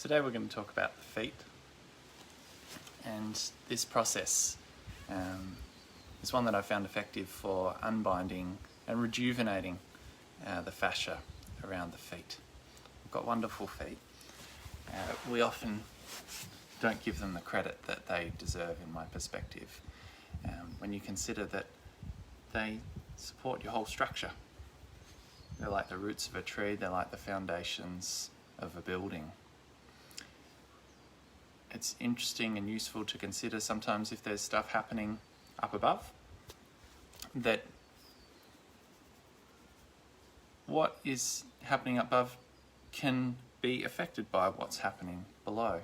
Today we're going to talk about the feet, and this process is one that I found effective for unbinding and rejuvenating the fascia around the feet. We've got wonderful feet. We often don't give them the credit that they deserve, in my perspective, when you consider that they support your whole structure. They're like the roots of a tree, they're like the foundations of a building. It's interesting and useful to consider sometimes if there's stuff happening up above, that what is happening up above can be affected by what's happening below.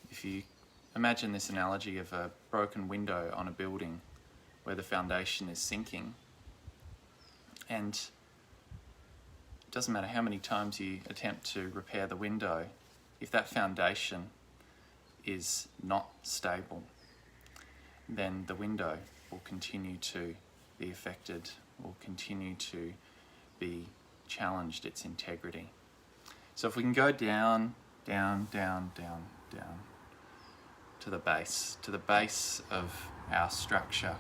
If you imagine this analogy of a broken window on a building where the foundation is sinking, and it doesn't matter how many times you attempt to repair the window, if that foundation is not stable, then the window will continue to be affected, will continue to be challenged, its integrity. So if we can go down, down, down, down, down to the base of our structure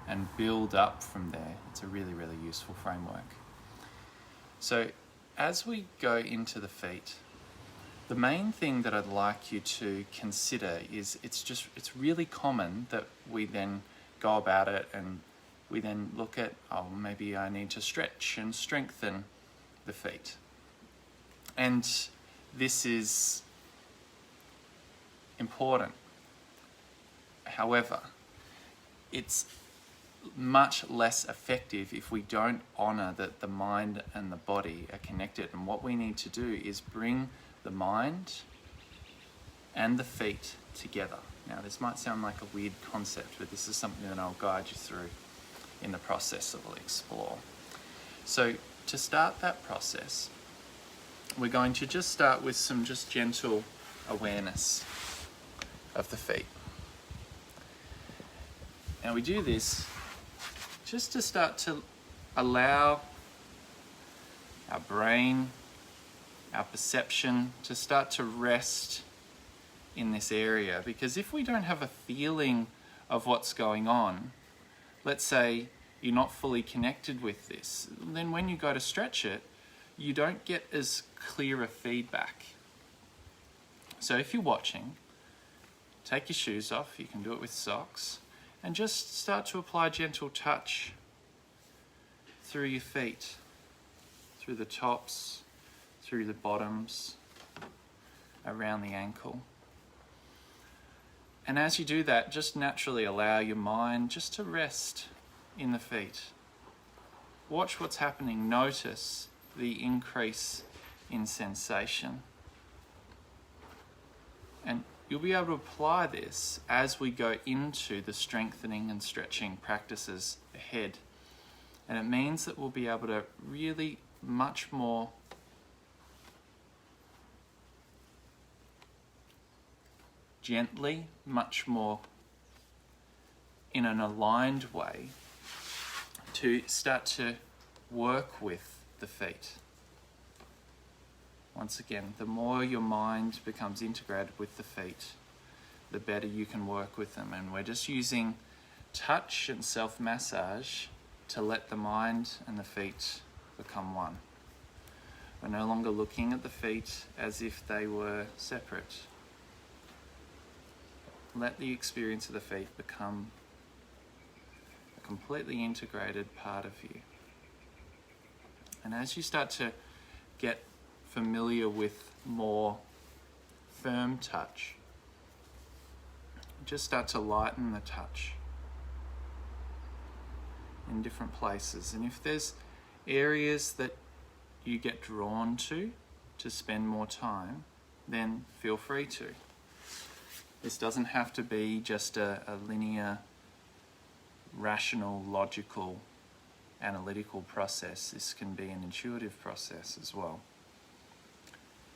and build up from there, it's a really, really useful framework. So as we go into the feet, the main thing that I'd like you to consider is it's really common that we then go about it and we then look at, oh, maybe I need to stretch and strengthen the feet. And this is important. However, it's much less effective if we don't honour that the mind and the body are connected. And what we need to do is bring the mind and the feet together. Now, this might sound like a weird concept, but this is something that I'll guide you through in the process that we'll explore. So to start that process, we're going to just start with some just gentle awareness of the feet. Now we do this just to start to allow our brain, our perception to start to rest in this area. Because if we don't have a feeling of what's going on, let's say you're not fully connected with this, then when you go to stretch it, you don't get as clear a feedback. So if you're watching, take your shoes off, you can do it with socks, and just start to apply gentle touch through your feet, through the tops, through the bottoms, around the ankle. And as you do that, just naturally allow your mind just to rest in the feet. Watch what's happening. Notice the increase in sensation. And you'll be able to apply this as we go into the strengthening and stretching practices ahead. And it means that we'll be able to really much more gently, much more in an aligned way, to start to work with the feet. Once again, the more your mind becomes integrated with the feet, the better you can work with them. And we're just using touch and self-massage to let the mind and the feet become one. We're no longer looking at the feet as if they were separate. Let the experience of the feet become a completely integrated part of you. And as you start to get familiar with more firm touch, just start to lighten the touch in different places. And if there's areas that you get drawn to spend more time, then feel free to. This doesn't have to be just a linear, rational, logical, analytical process. This can be an intuitive process as well.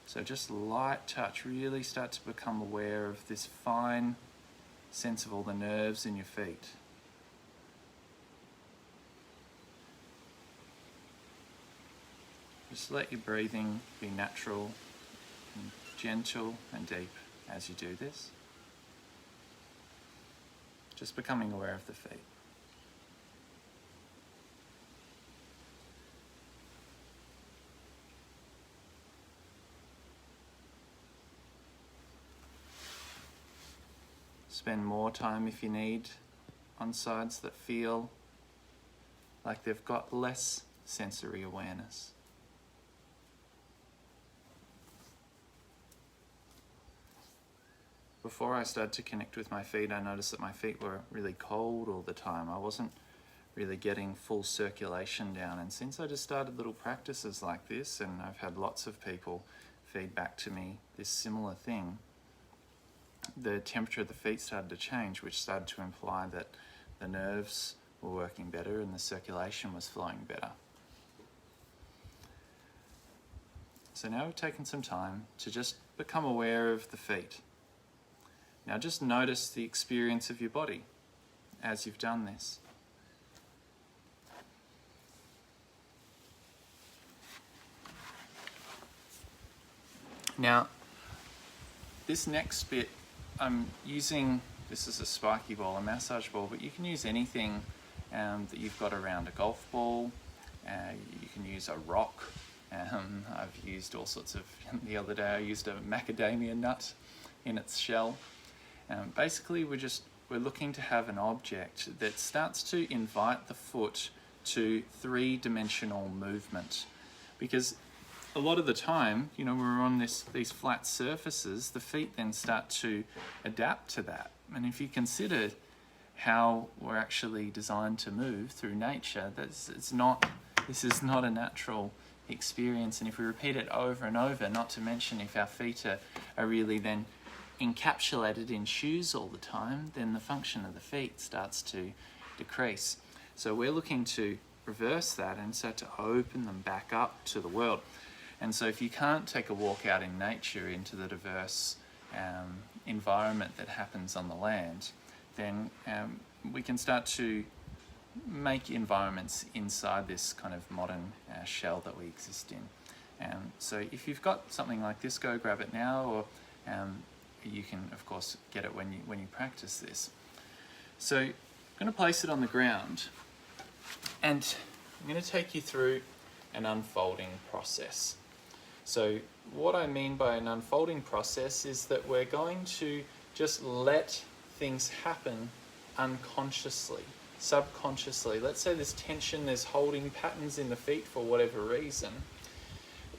So just light touch, really start to become aware of this fine sense of all the nerves in your feet. Just let your breathing be natural and gentle and deep as you do this. Just becoming aware of the feet. Spend more time if you need on sides that feel like they've got less sensory awareness. Before I started to connect with my feet, I noticed that my feet were really cold all the time. I wasn't really getting full circulation down. And since I just started little practices like this, and I've had lots of people feed back to me this similar thing, the temperature of the feet started to change, which started to imply that the nerves were working better and the circulation was flowing better. So now we've taken some time to just become aware of the feet. Now just notice the experience of your body as you've done this. Now, this next bit, I'm using, this is a spiky ball, a massage ball, but you can use anything that you've got around, a golf ball, you can use a rock. I've used all sorts of, the other day I used a macadamia nut in its shell. Basically we're looking to have an object that starts to invite the foot to three-dimensional movement, because a lot of the time, you know, we're on these flat surfaces, the feet then start to adapt to that. And if you consider how we're actually designed to move through nature, this is not a natural experience. And if we repeat it over and over, not to mention if our feet are really then encapsulated in shoes all the time, then the function of the feet starts to decrease. So we're looking to reverse that and start to open them back up to the world. And so if you can't take a walk out in nature into the diverse environment that happens on the land, then we can start to make environments inside this kind of modern shell that we exist in. So if you've got something like this, go grab it now, or you can of course get it when you practice this. So I'm going to place it on the ground, and I'm going to take you through an unfolding process. So what I mean by an unfolding process is that we're going to just let things happen unconsciously, subconsciously. Let's say there's tension, there's holding patterns in the feet for whatever reason.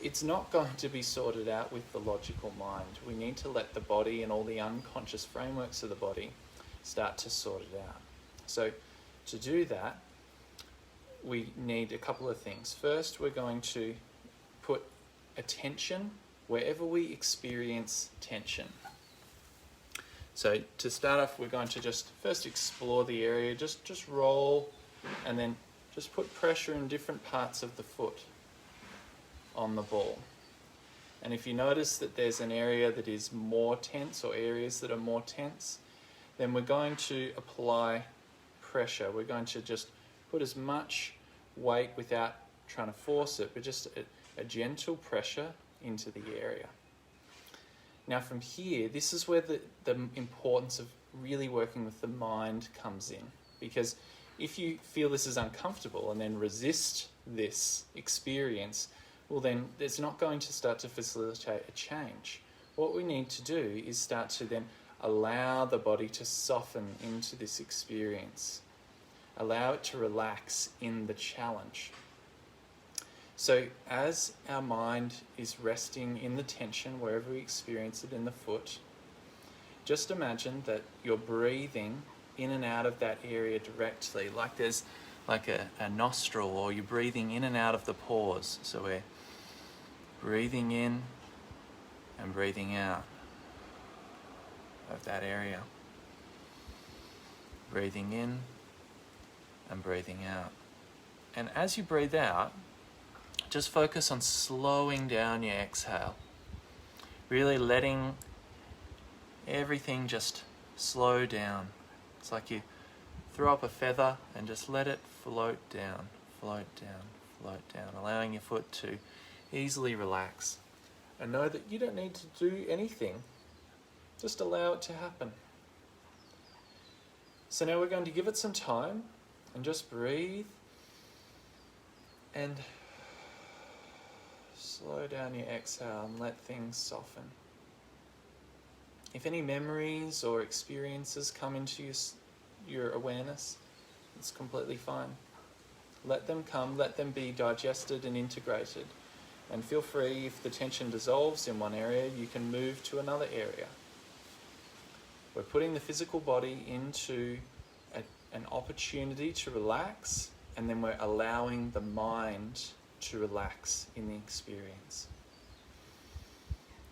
It's not going to be sorted out with the logical mind. We need to let the body and all the unconscious frameworks of the body start to sort it out. So to do that, we need a couple of things. First, we're going to put attention wherever we experience tension. So to start off, we're going to just first explore the area, just roll, and then just put pressure in different parts of the foot on the ball. And if you notice that there's an area that is more tense, or areas that are more tense, then we're going to apply pressure. We're going to just put as much weight without trying to force it, but just a gentle pressure into the area. Now from here, this is where the importance of really working with the mind comes in. Because if you feel this is uncomfortable and then resist this experience, well then it's not going to start to facilitate a change. What we need to do is start to then allow the body to soften into this experience. Allow it to relax in the challenge. So as our mind is resting in the tension wherever we experience it in the foot, just imagine that you're breathing in and out of that area directly, like there's like a nostril, or you're breathing in and out of the pores. So we're breathing in and breathing out of that area. Breathing in and breathing out. And as you breathe out, just focus on slowing down your exhale. Really letting everything just slow down. It's like you throw up a feather and just let it float down, float down, float down, allowing your foot to easily relax. And know that you don't need to do anything. Just allow it to happen. So now we're going to give it some time and just breathe and slow down your exhale and let things soften. If any memories or experiences come into your awareness, it's completely fine. Let them come, let them be digested and integrated. And feel free, if the tension dissolves in one area, you can move to another area. We're putting the physical body into an opportunity to relax, and then we're allowing the mind to relax in the experience.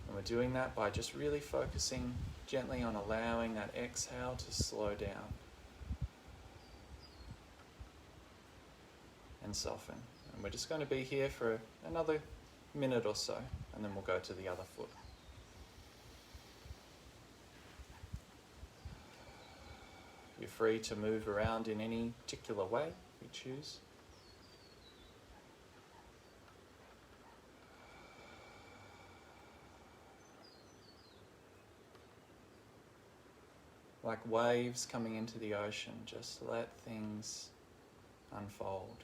And we're doing that by just really focusing gently on allowing that exhale to slow down and soften. And we're just going to be here for another minute or so, and then we'll go to the other foot. You're free to move around in any particular way you choose. Like waves coming into the ocean, just let things unfold.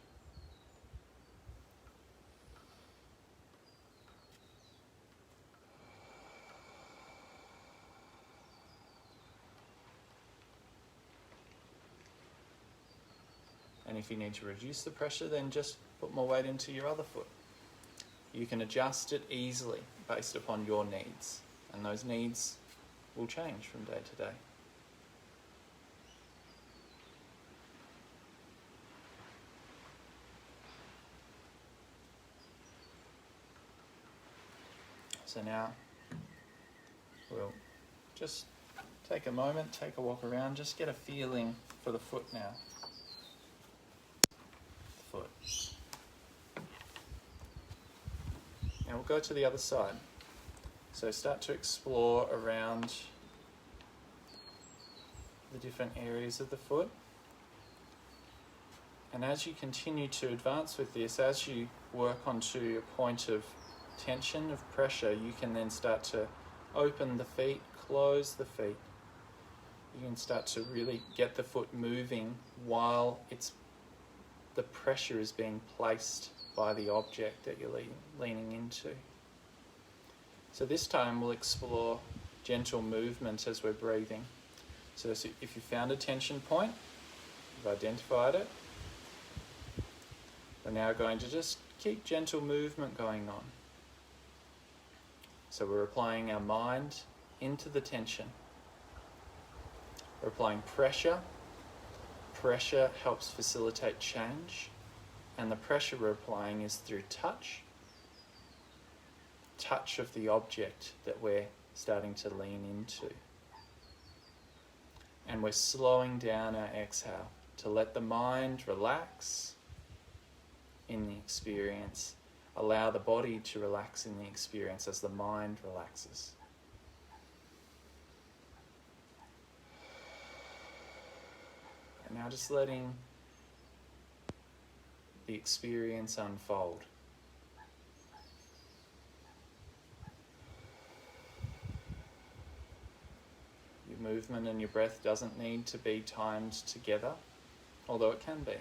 And if you need to reduce the pressure, then just put more weight into your other foot. You can adjust it easily based upon your needs, and those needs will change from day to day. So now we'll just take a moment, take a walk around, just get a feeling for the foot now. The foot. Now we'll go to the other side. So start to explore around the different areas of the foot. And as you continue to advance with this, as you work onto a point of tension, of pressure, you can then start to open the feet, close the feet. You can start to really get the foot moving while the pressure is being placed by the object that you're leaning into. So this time we'll explore gentle movement as we're breathing. So if you found a tension point, you've identified it, we're now going to just keep gentle movement going on. So we're applying our mind into the tension. We're applying pressure. Pressure helps facilitate change. And the pressure we're applying is through touch. Touch of the object that we're starting to lean into. And we're slowing down our exhale to let the mind relax in the experience. Allow the body to relax in the experience as the mind relaxes. And now just letting the experience unfold. Your movement and your breath doesn't need to be timed together, although it can be.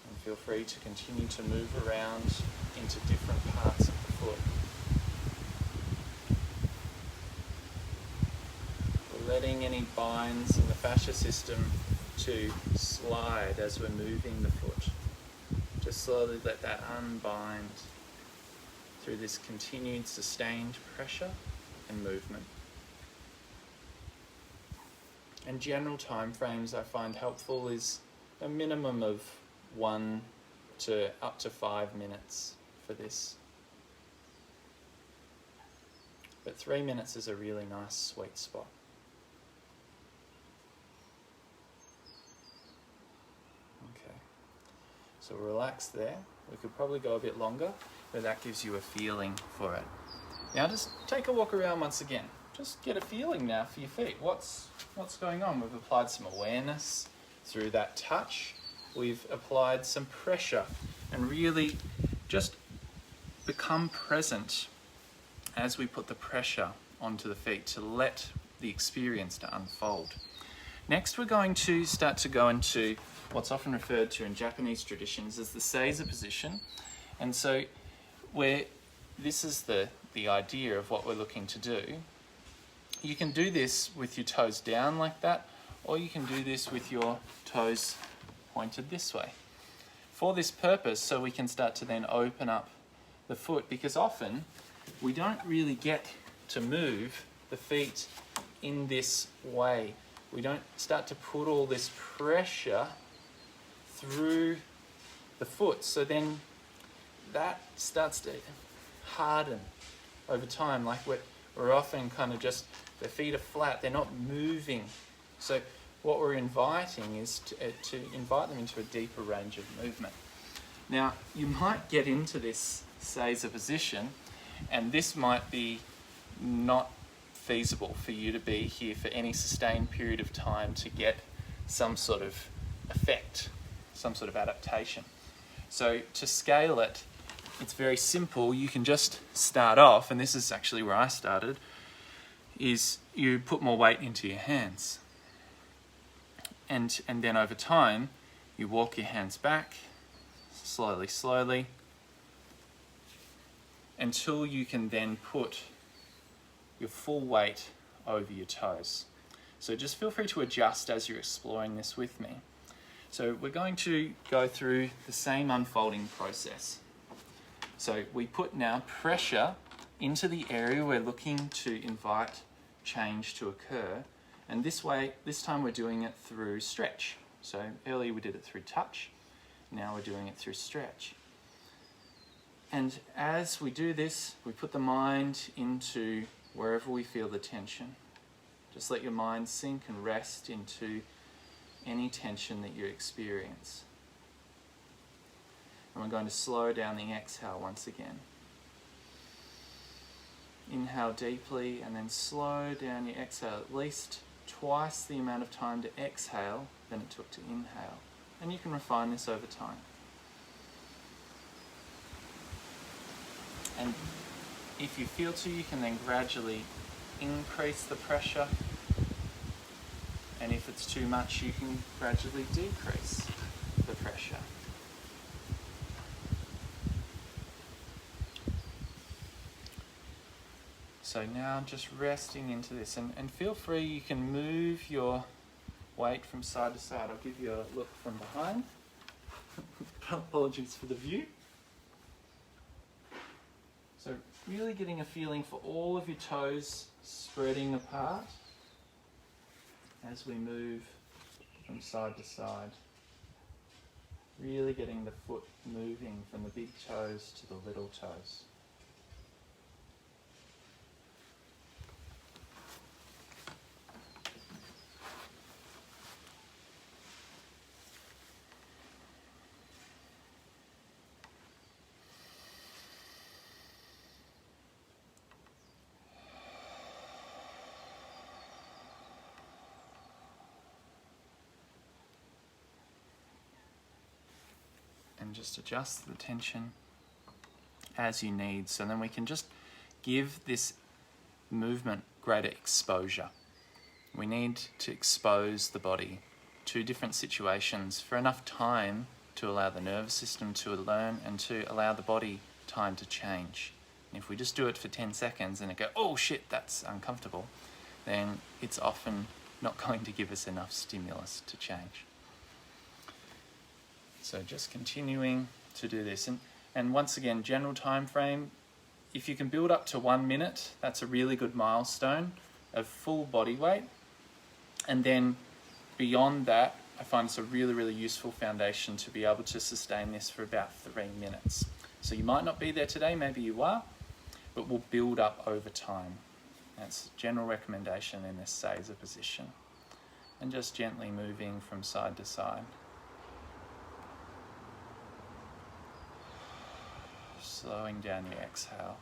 And feel free to continue to move around into different parts of the foot. We're letting any binds in the fascia system to slide as we're moving the foot. Just slowly let that unbind through this continued sustained pressure and movement. And general time frames I find helpful is a minimum of 1 to up to 5 minutes for this. But 3 minutes is a really nice sweet spot. Okay, so relax there. We could probably go a bit longer, but that gives you a feeling for it. Now just take a walk around once again. Just get a feeling now for your feet. What's going on? We've applied some awareness through that touch. We've applied some pressure and really just become present as we put the pressure onto the feet to let the experience to unfold. Next, we're going to start to go into what's often referred to in Japanese traditions as the seiza position. And so this is the idea of what we're looking to do. You can do this with your toes down like that, or you can do this with your toes pointed this way. For this purpose, so we can start to then open up the foot, because often we don't really get to move the feet in this way. We don't start to put all this pressure through the foot, so then that starts to harden over time. Like we're often kind of just, the feet are flat, they're not moving. So what we're inviting is to invite them into a deeper range of movement. Now, you might get into this seiza position, and this might be not feasible for you to be here for any sustained period of time to get some sort of effect, some sort of adaptation. So to scale it, it's very simple. You can just start off, and this is actually where I started, is you put more weight into your hands. And then over time, you walk your hands back, slowly, until you can then put your full weight over your toes. So just feel free to adjust as you're exploring this with me. So we're going to go through the same unfolding process. So we put now pressure into the area we're looking to invite change to occur. And this time we're doing it through stretch. So earlier we did it through touch, now we're doing it through stretch. And as we do this, we put the mind into wherever we feel the tension. Just let your mind sink and rest into any tension that you experience. And we're going to slow down the exhale once again. Inhale deeply and then slow down your exhale, at least twice the amount of time to exhale than it took to inhale. And you can refine this over time. And if you feel to, you can then gradually increase the pressure. And if it's too much, you can gradually decrease the pressure. So now just resting into this, and feel free, you can move your weight from side to side. I'll give you a look from behind. Apologies for the view. So really getting a feeling for all of your toes spreading apart as we move from side to side. Really getting the foot moving from the big toes to the little toes. And just adjust the tension as you need. So then we can just give this movement greater exposure. We need to expose the body to different situations for enough time to allow the nervous system to learn and to allow the body time to change. And if we just do it for 10 seconds and it go, oh shit, that's uncomfortable, then it's often not going to give us enough stimulus to change. So just continuing to do this. And once again, general time frame, if you can build up to 1 minute, that's a really good milestone of full body weight. And then beyond that, I find it's a really, really useful foundation to be able to sustain this for about 3 minutes. So you might not be there today, maybe you are, but we'll build up over time. That's a general recommendation in this seiza position. And just gently moving from side to side. Slowing down your exhale,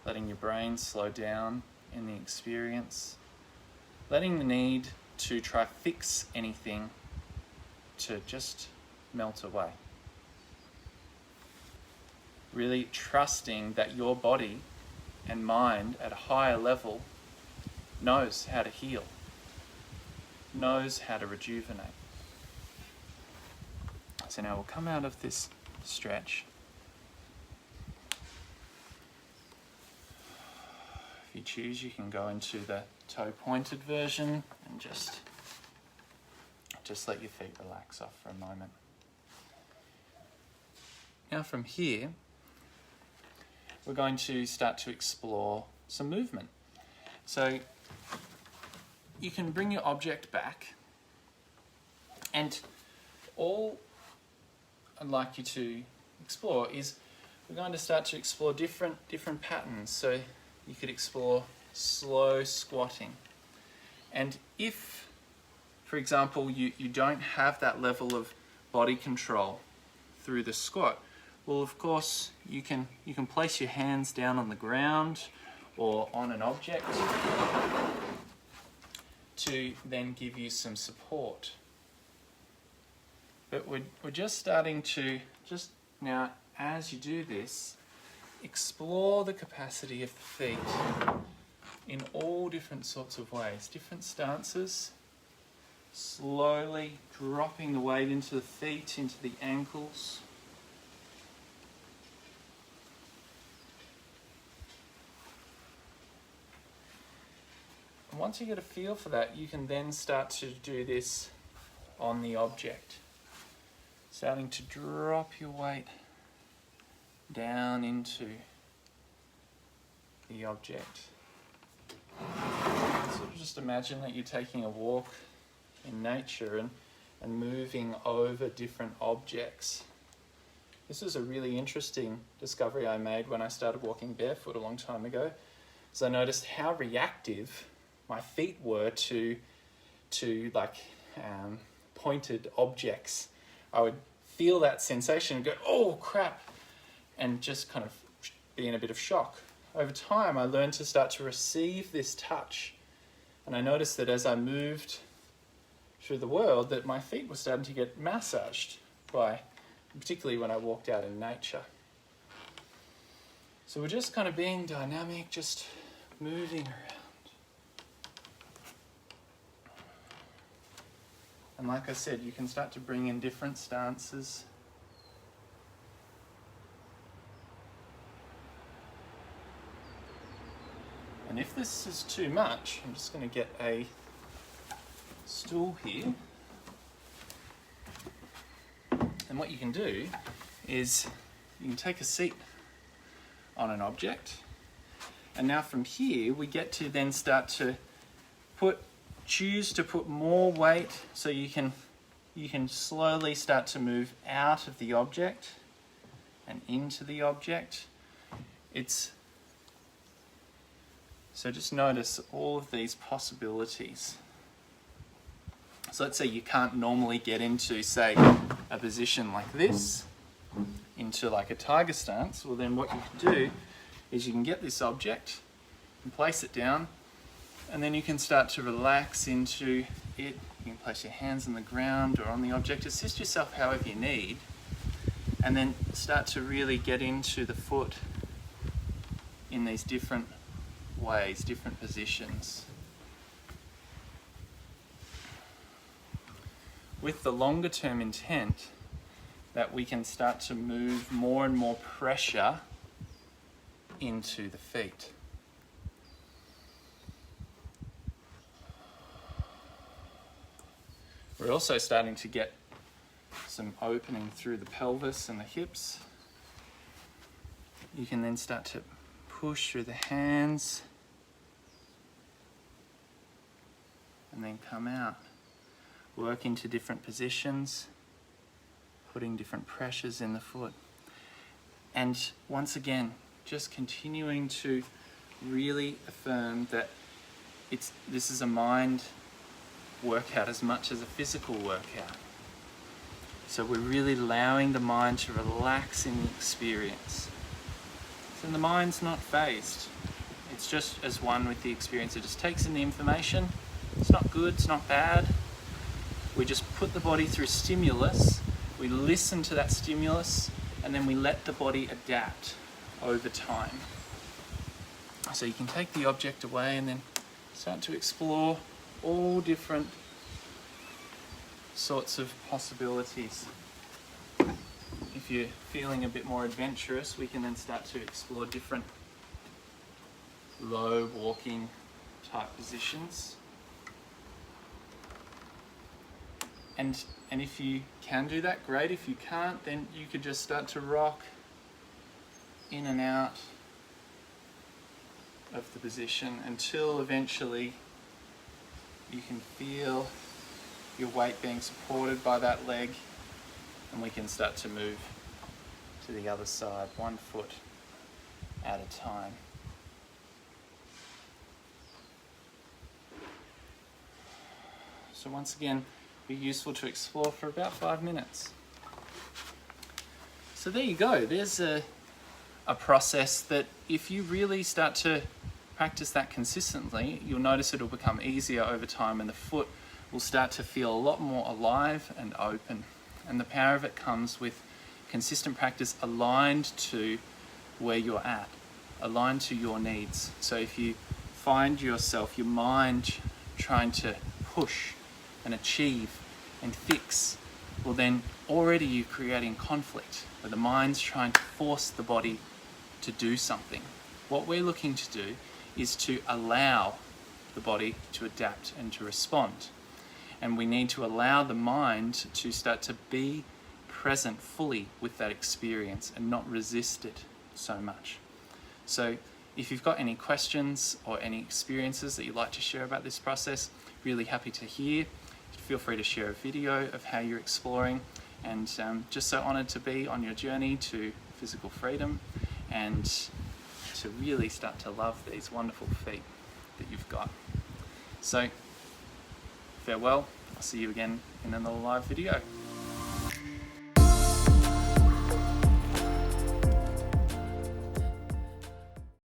letting your brain slow down in the experience, letting the need to try fix anything to just melt away. really trusting that your body and mind at a higher level knows how to heal, knows how to rejuvenate. So now we'll come out of this stretch. If you choose, you can go into the toe pointed version and just let your feet relax off for a moment. Now from here, we're going to start to explore some movement. So you can bring your object back, and all I'd like you to explore is we're going to start to explore different patterns. So you could explore slow squatting. And if, for example, you don't have that level of body control through the squat, well, of course, you can place your hands down on the ground or on an object to then give you some support. But we're just starting to, just now, as you do this, explore the capacity of the feet in all different sorts of ways, different stances, slowly dropping the weight into the feet, into the ankles. And once you get a feel for that, you can then start to do this on the object. Starting to drop your weight down into the object. Sort of just imagine that you're taking a walk in nature and moving over different objects. This was a really interesting discovery I made when I started walking barefoot a long time ago. So I noticed how reactive my feet were to pointed objects. I would feel that sensation and go, oh crap, and just kind of be in a bit of shock. Over time, I learned to start to receive this touch. And I noticed that as I moved through the world, that my feet were starting to get massaged by, particularly when I walked out in nature. So we're just kind of being dynamic, just moving around. And like I said, you can start to bring in different stances. And if this is too much, I'm just going to get a stool here. And what you can do is you can take a seat on an object. And now from here, we get to then start to choose to put more weight, so you can slowly start to move out of the object and into the object. So just notice all of these possibilities. So let's say you can't normally get into, say, a position like this, into like a tiger stance. Well, then what you can do is you can get this object and place it down, and then you can start to relax into it. You can place your hands on the ground or on the object. Assist yourself however you need, and then start to really get into the foot in these different ways, different positions. With the longer term intent that we can start to move more and more pressure into the feet. We're also starting to get some opening through the pelvis and the hips. You can then start to push through the hands and then come out. Work into different positions, putting different pressures in the foot. And once again, just continuing to really affirm that this is a mind workout as much as a physical workout. So we're really allowing the mind to relax in the experience. So the mind's not phased. It's just as one with the experience. It just takes in the information. It's not good, it's not bad. We just put the body through stimulus. We listen to that stimulus, and then we let the body adapt over time. So you can take the object away and then start to explore all different sorts of possibilities. If you're feeling a bit more adventurous, we can then start to explore different low walking type positions. And if you can do that, great. If you can't, then you could just start to rock in and out of the position until eventually you can feel your weight being supported by that leg, and we can start to move to the other side, 1 foot at a time. So once again, be useful to explore for about 5 minutes. So there you go. There's a process that if you really start to practice that consistently, you'll notice it'll become easier over time, and the foot will start to feel a lot more alive and open. And the power of it comes with consistent practice aligned to where you're at, aligned to your needs. So if you find yourself, your mind trying to push and achieve and fix, well then already you're creating conflict where the mind's trying to force the body to do something. What we're looking to do is to allow the body to adapt and to respond. And we need to allow the mind to start to be present fully with that experience and not resist it so much. So if you've got any questions or any experiences that you'd like to share about this process, really happy to hear. Feel free to share a video of how you're exploring, and just so honoured to be on your journey to physical freedom and to really start to love these wonderful feet that you've got. So farewell, I'll see you again in another live video.